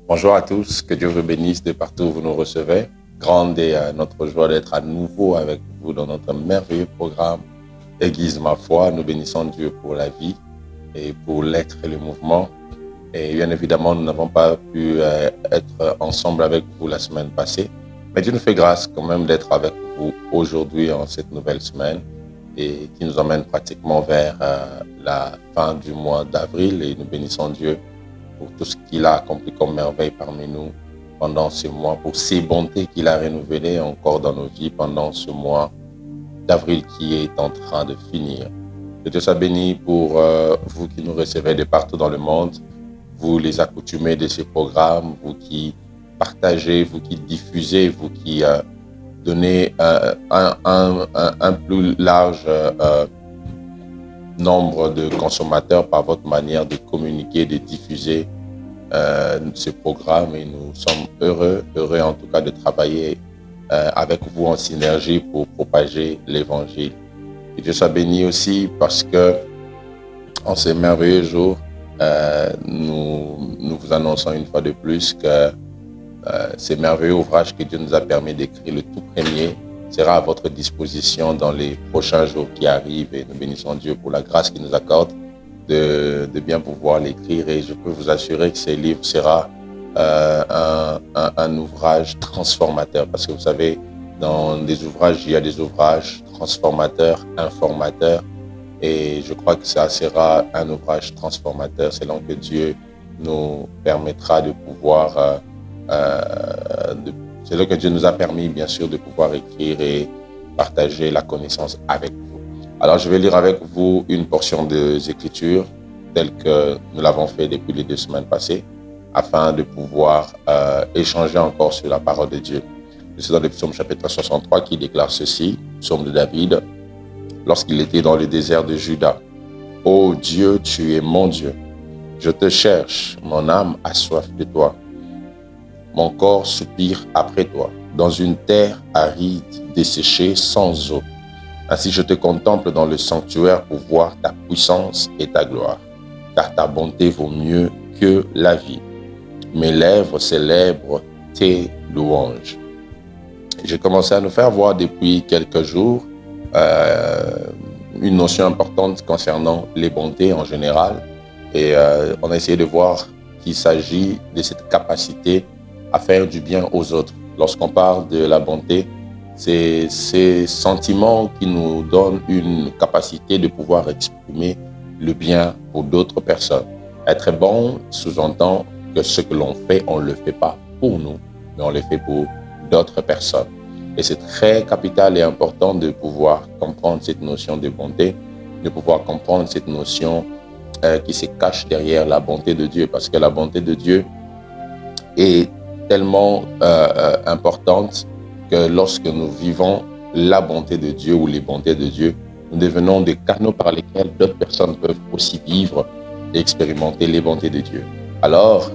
Bonjour à tous, que Dieu vous bénisse de partout où vous nous recevez. Grande est notre joie d'être à nouveau avec vous dans notre merveilleux programme Aiguise ma foi. Nous bénissons Dieu pour la vie et pour l'être et le mouvement. Et bien évidemment, nous n'avons pas pu être ensemble avec vous la semaine passée. Mais Dieu nous fait grâce quand même d'être avec vous aujourd'hui en cette nouvelle semaine et qui nous emmène pratiquement vers la fin du mois d'avril. Et nous bénissons Dieu pour tout ce qu'il a accompli comme merveille parmi nous pendant ce mois, pour ses bontés qu'il a renouvelées encore dans nos vies pendant ce mois d'avril qui est en train de finir. Que Dieu soit béni pour vous qui nous recevez de partout dans le monde, vous les accoutumés de ces programmes, vous qui partagez, vous qui diffusez, vous qui donnez un plus large nombre de consommateurs par votre manière de communiquer, de diffuser ce programme. Et nous sommes heureux en tout cas de travailler avec vous en synergie pour propager l'évangile. Que Dieu soit béni aussi parce que en ces merveilleux jours, nous vous annonçons une fois de plus que ces merveilleux ouvrages que Dieu nous a permis d'écrire, le tout premier, sera à votre disposition dans les prochains jours qui arrivent. Et nous bénissons Dieu pour la grâce qu'il nous accorde de bien pouvoir l'écrire. Et je peux vous assurer que ce livre sera un ouvrage transformateur. Parce que vous savez, dans des ouvrages, il y a des ouvrages transformateurs, informateurs. Et je crois que ça sera un ouvrage transformateur selon que Dieu nous permettra de pouvoir... c'est là que Dieu nous a permis, bien sûr, de pouvoir écrire et partager la connaissance avec vous. Alors, je vais lire avec vous une portion des Écritures telle que nous l'avons fait depuis les 2 semaines passées, afin de pouvoir échanger encore sur la parole de Dieu. C'est dans le psaume chapitre 63 qui déclare ceci, psaume de David, lorsqu'il était dans le désert de Juda. « Ô Dieu, tu es mon Dieu. Je te cherche, mon âme a soif de toi. Mon corps soupire après toi, dans une terre aride, desséchée, sans eau. Ainsi je te contemple dans le sanctuaire pour voir ta puissance et ta gloire, car ta bonté vaut mieux que la vie. Mes lèvres célèbrent tes louanges. » J'ai commencé à nous faire voir depuis quelques jours une notion importante concernant les bontés en général. Et on a essayé de voir qu'il s'agit de cette capacité à faire du bien aux autres. Lorsqu'on parle de la bonté, c'est ces sentiments qui nous donnent une capacité de pouvoir exprimer le bien pour d'autres personnes. Être bon sous-entend que ce que l'on fait, on ne le fait pas pour nous, mais on le fait pour d'autres personnes. Et c'est très capital et important de pouvoir comprendre cette notion de bonté, de pouvoir comprendre cette notion qui se cache derrière la bonté de Dieu, parce que la bonté de Dieu est tellement importante que lorsque nous vivons la bonté de Dieu ou les bontés de Dieu, nous devenons des canaux par lesquels d'autres personnes peuvent aussi vivre et expérimenter les bontés de Dieu. Alors,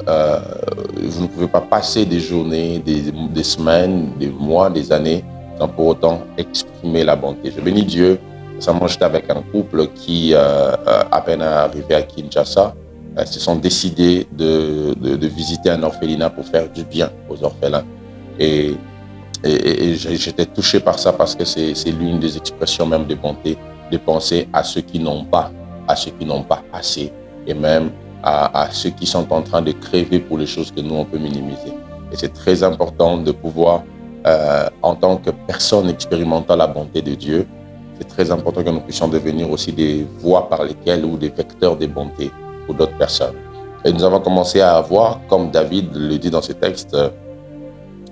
vous ne pouvez pas passer des journées, des semaines, des mois, des années sans pour autant exprimer la bonté. Je bénis Dieu. Récemment, j'étais avec un couple qui, à peine arrivé à Kinshasa, se sont décidés de visiter un orphelinat pour faire du bien aux orphelins. Et j'étais touché par ça parce que c'est l'une des expressions même de bonté, de penser à ceux qui n'ont pas, assez, et même à ceux qui sont en train de crever pour les choses que nous, on peut minimiser. Et c'est très important de pouvoir, en tant que personne expérimentant la bonté de Dieu, c'est très important que nous puissions devenir aussi des voies par lesquelles ou des vecteurs de bonté pour d'autres personnes. Et nous avons commencé à voir, comme David le dit dans ce texte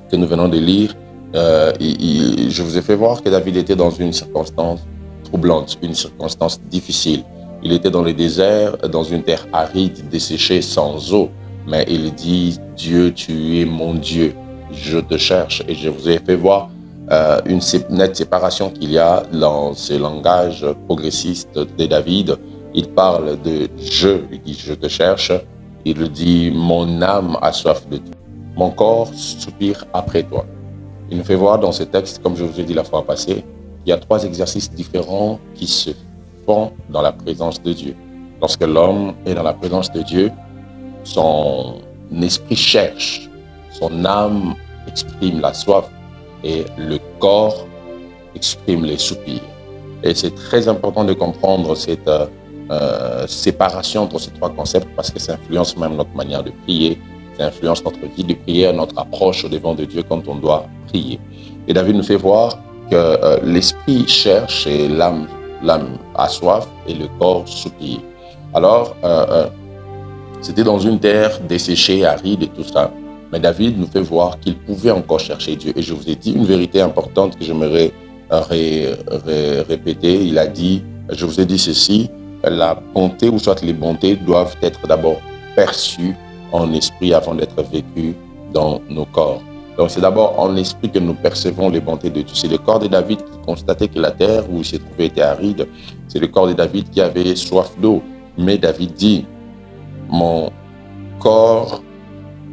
que nous venons de lire, je vous ai fait voir que David était dans une circonstance troublante, une circonstance difficile. Il était dans le désert, dans une terre aride, desséchée, sans eau. Mais il dit, Dieu, tu es mon Dieu, je te cherche. Et je vous ai fait voir une nette séparation qu'il y a dans ce langage progressiste de David. Il parle de je, il dit je te cherche. Il dit mon âme a soif de toi. Mon corps soupire après toi. Il nous fait voir dans ce texte, comme je vous ai dit la fois passée, il y a 3 exercices différents qui se font dans la présence de Dieu. Lorsque l'homme est dans la présence de Dieu, son esprit cherche, son âme exprime la soif et le corps exprime les soupirs. Et c'est très important de comprendre cette séparation entre ces trois concepts parce que ça influence même notre manière de prier, ça influence notre vie de prière, notre approche au devant de Dieu quand on doit prier. Et David nous fait voir que l'esprit cherche et l'âme a soif et le corps soupire. Alors, c'était dans une terre desséchée, aride et tout ça. Mais David nous fait voir qu'il pouvait encore chercher Dieu. Et je vous ai dit une vérité importante que j'aimerais répéter. Il a dit, je vous ai dit ceci, la bonté ou soit les bontés doivent être d'abord perçues en esprit avant d'être vécues dans nos corps. Donc c'est d'abord en esprit que nous percevons les bontés de Dieu. C'est le corps de David qui constatait que la terre où il s'est trouvé était aride. C'est le corps de David qui avait soif d'eau. Mais David dit, mon corps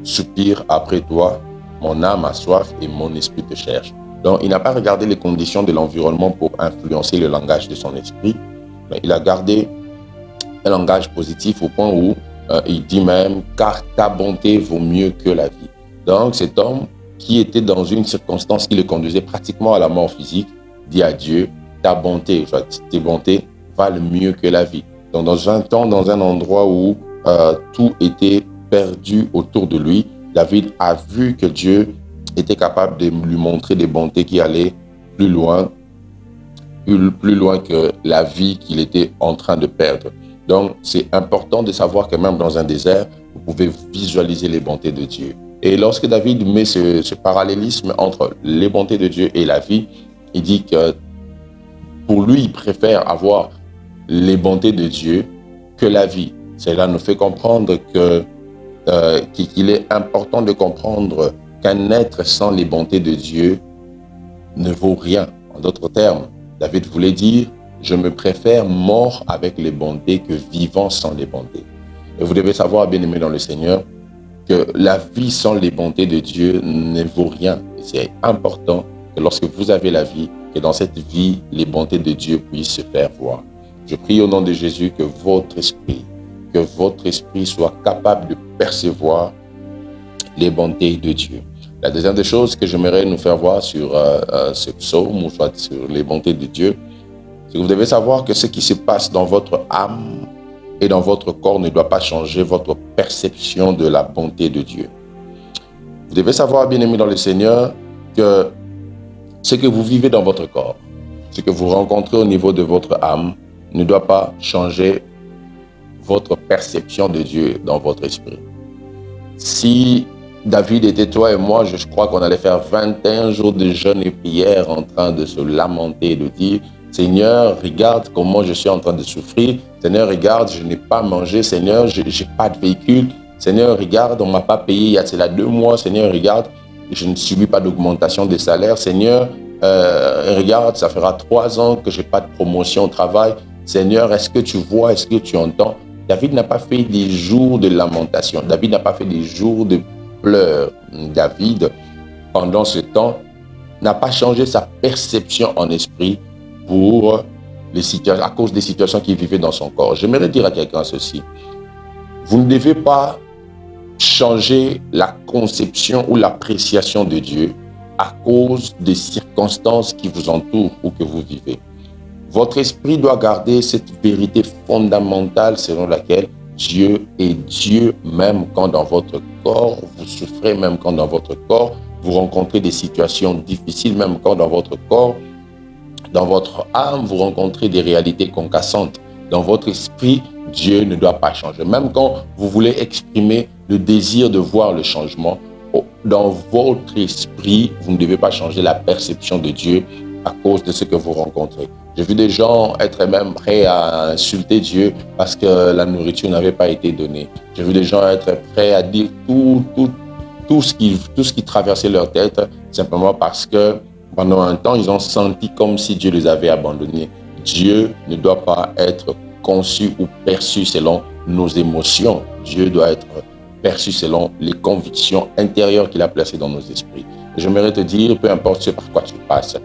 soupire après toi, mon âme a soif et mon esprit te cherche. Donc, il n'a pas regardé les conditions de l'environnement pour influencer le langage de son esprit, mais il a gardé un langage positif au point où il dit même « car ta bonté vaut mieux que la vie ». Donc, cet homme qui était dans une circonstance qui le conduisait pratiquement à la mort physique, dit à Dieu « ta bonté, tes bontés valent mieux que la vie ». Donc, dans un temps, dans un endroit où tout était perdu autour de lui, David a vu que Dieu était capable de lui montrer des bontés qui allaient plus loin que la vie qu'il était en train de perdre. Donc, c'est important de savoir que même dans un désert, vous pouvez visualiser les bontés de Dieu. Et lorsque David met ce parallélisme entre les bontés de Dieu et la vie, il dit que pour lui, il préfère avoir les bontés de Dieu que la vie. Cela nous fait comprendre qu'il est important de comprendre qu'un être sans les bontés de Dieu ne vaut rien. En d'autres termes, David voulait dire « Je me préfère mort avec les bontés que vivant sans les bontés ». Et vous devez savoir, bien-aimés dans le Seigneur, que la vie sans les bontés de Dieu ne vaut rien. C'est important que lorsque vous avez la vie, que dans cette vie, les bontés de Dieu puissent se faire voir. Je prie au nom de Jésus que votre esprit soit capable de percevoir les bontés de Dieu. La deuxième des choses que j'aimerais nous faire voir sur ce psaume, ou soit sur les bontés de Dieu, c'est que vous devez savoir que ce qui se passe dans votre âme et dans votre corps ne doit pas changer votre perception de la bonté de Dieu. Vous devez savoir, bien-aimés dans le Seigneur, que ce que vous vivez dans votre corps, ce que vous rencontrez au niveau de votre âme, ne doit pas changer votre perception de Dieu dans votre esprit. Si David était toi et moi, je crois qu'on allait faire 21 jours de jeûne et prière en train de se lamenter et de dire « Seigneur, regarde comment je suis en train de souffrir. Seigneur, regarde, je n'ai pas mangé. Seigneur, je n'ai pas de véhicule. Seigneur, regarde, on ne m'a pas payé il y a cela 2 mois. Seigneur, regarde, je ne subis pas d'augmentation de salaire. Seigneur, regarde, ça fera 3 ans que je n'ai pas de promotion au travail. Seigneur, est-ce que tu vois, est-ce que tu entends ?» David n'a pas fait des jours de lamentation. David n'a pas fait des jours de pleurs. David, pendant ce temps, n'a pas changé sa perception en esprit à cause des situations qu'il vivait dans son corps. J'aimerais dire à quelqu'un ceci. Vous ne devez pas changer la conception ou l'appréciation de Dieu à cause des circonstances qui vous entourent ou que vous vivez. Votre esprit doit garder cette vérité fondamentale selon laquelle Dieu est Dieu, même quand dans votre corps, vous souffrez, même quand dans votre corps, vous rencontrez des situations difficiles, même quand dans votre corps, dans votre âme, vous rencontrez des réalités concassantes. Dans votre esprit, Dieu ne doit pas changer. Même quand vous voulez exprimer le désir de voir le changement, dans votre esprit, vous ne devez pas changer la perception de Dieu à cause de ce que vous rencontrez. J'ai vu des gens être même prêts à insulter Dieu parce que la nourriture n'avait pas été donnée. J'ai vu des gens être prêts à dire tout ce qui traversait leur tête simplement parce que pendant un temps, ils ont senti comme si Dieu les avait abandonnés. Dieu ne doit pas être conçu ou perçu selon nos émotions. Dieu doit être perçu selon les convictions intérieures qu'il a placées dans nos esprits. J'aimerais te dire, peu importe ce par quoi tu passes,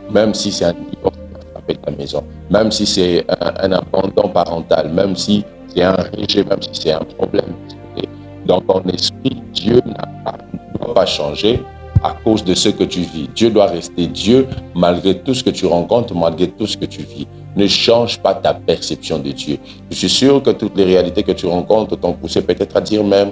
même si c'est un divorce qui a frappé ta maison, même si c'est un abandon parental, même si c'est un rejet, même si c'est un problème, dans ton esprit, Dieu ne doit pas changer à cause de ce que tu vis. Dieu doit rester Dieu malgré tout ce que tu rencontres, malgré tout ce que tu vis. Ne change pas ta perception de Dieu. Je suis sûr que toutes les réalités que tu rencontres t'ont poussé peut-être à dire même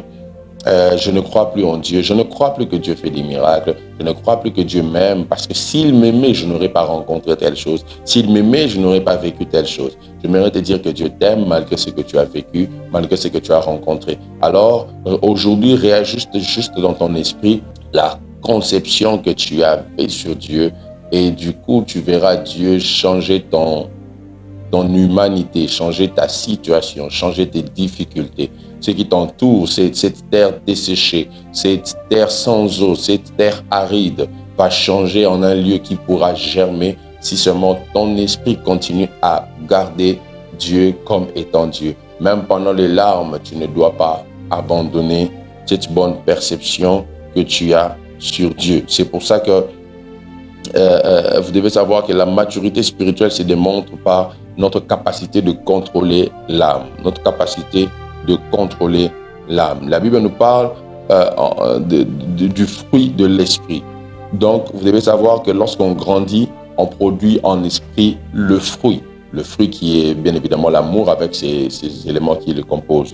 je ne crois plus en Dieu, je ne crois plus que Dieu fait des miracles, je ne crois plus que Dieu m'aime, parce que s'il m'aimait, je n'aurais pas rencontré telle chose, s'il m'aimait, je n'aurais pas vécu telle chose. J'aimerais te dire que Dieu t'aime malgré ce que tu as vécu, malgré ce que tu as rencontré. Alors, aujourd'hui, réajuste juste dans ton esprit la conception que tu avais sur Dieu, et du coup, tu verras Dieu changer ton humanité, changer ta situation, changer tes difficultés. Ce qui t'entoure, cette terre desséchée, cette terre sans eau, cette terre aride, va changer en un lieu qui pourra germer si seulement ton esprit continue à garder Dieu comme étant Dieu. Même pendant les larmes, tu ne dois pas abandonner cette bonne perception que tu as sur Dieu. C'est pour ça que vous devez savoir que la maturité spirituelle se démontre par notre capacité de contrôler l'âme, notre capacité de contrôler l'âme. La Bible nous parle du fruit de l'esprit. Donc, vous devez savoir que lorsqu'on grandit, on produit en esprit le fruit qui est bien évidemment l'amour avec ces éléments qui le composent.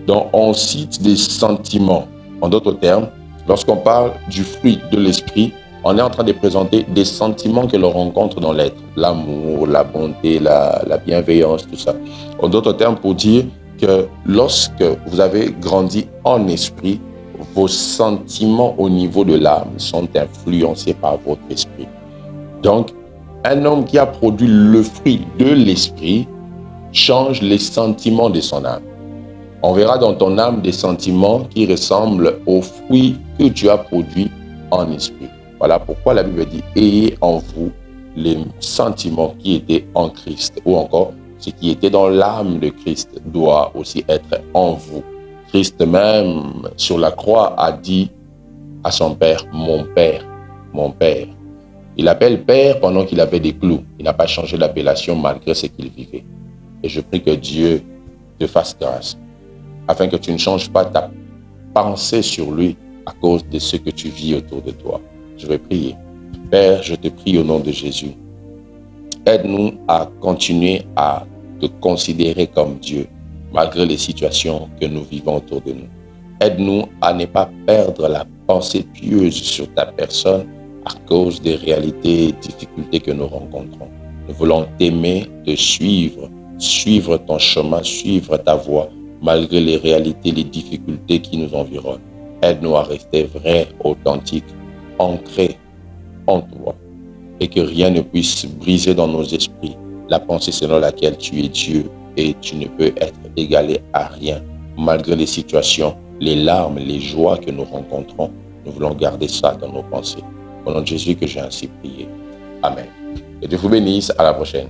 Donc, on cite des sentiments. En d'autres termes, lorsqu'on parle du fruit de l'esprit, on est en train de présenter des sentiments que l'on rencontre dans l'être. L'amour, la bonté, la bienveillance, tout ça. En d'autres termes, pour dire que lorsque vous avez grandi en esprit, vos sentiments au niveau de l'âme sont influencés par votre esprit. Donc, un homme qui a produit le fruit de l'esprit change les sentiments de son âme. On verra dans ton âme des sentiments qui ressemblent aux fruits que tu as produits en esprit. Voilà pourquoi la Bible dit « Ayez en vous les sentiments qui étaient en Christ » ou encore « Ce qui était dans l'âme de Christ doit aussi être en vous ». Christ même, sur la croix, a dit à son Père « Mon Père, mon Père ». Il appelle Père pendant qu'il avait des clous. Il n'a pas changé l'appellation malgré ce qu'il vivait. Et je prie que Dieu te fasse grâce, afin que tu ne changes pas ta pensée sur lui à cause de ce que tu vis autour de toi. Je vais prier. Père, je te prie au nom de Jésus. Aide-nous à continuer à te considérer comme Dieu, malgré les situations que nous vivons autour de nous. Aide-nous à ne pas perdre la pensée pieuse sur ta personne à cause des réalités et difficultés que nous rencontrons. Nous voulons t'aimer, te suivre, suivre ton chemin, suivre ta voie, malgré les réalités, les difficultés qui nous environnent. Aide-nous à rester vrais, authentiques, ancrés en toi, et que rien ne puisse briser dans nos esprits la pensée selon laquelle tu es Dieu et tu ne peux être égalé à rien. Malgré les situations, les larmes, les joies que nous rencontrons, nous voulons garder ça dans nos pensées. Au nom de Jésus que j'ai ainsi prié. Amen. Que Dieu vous bénisse. À la prochaine.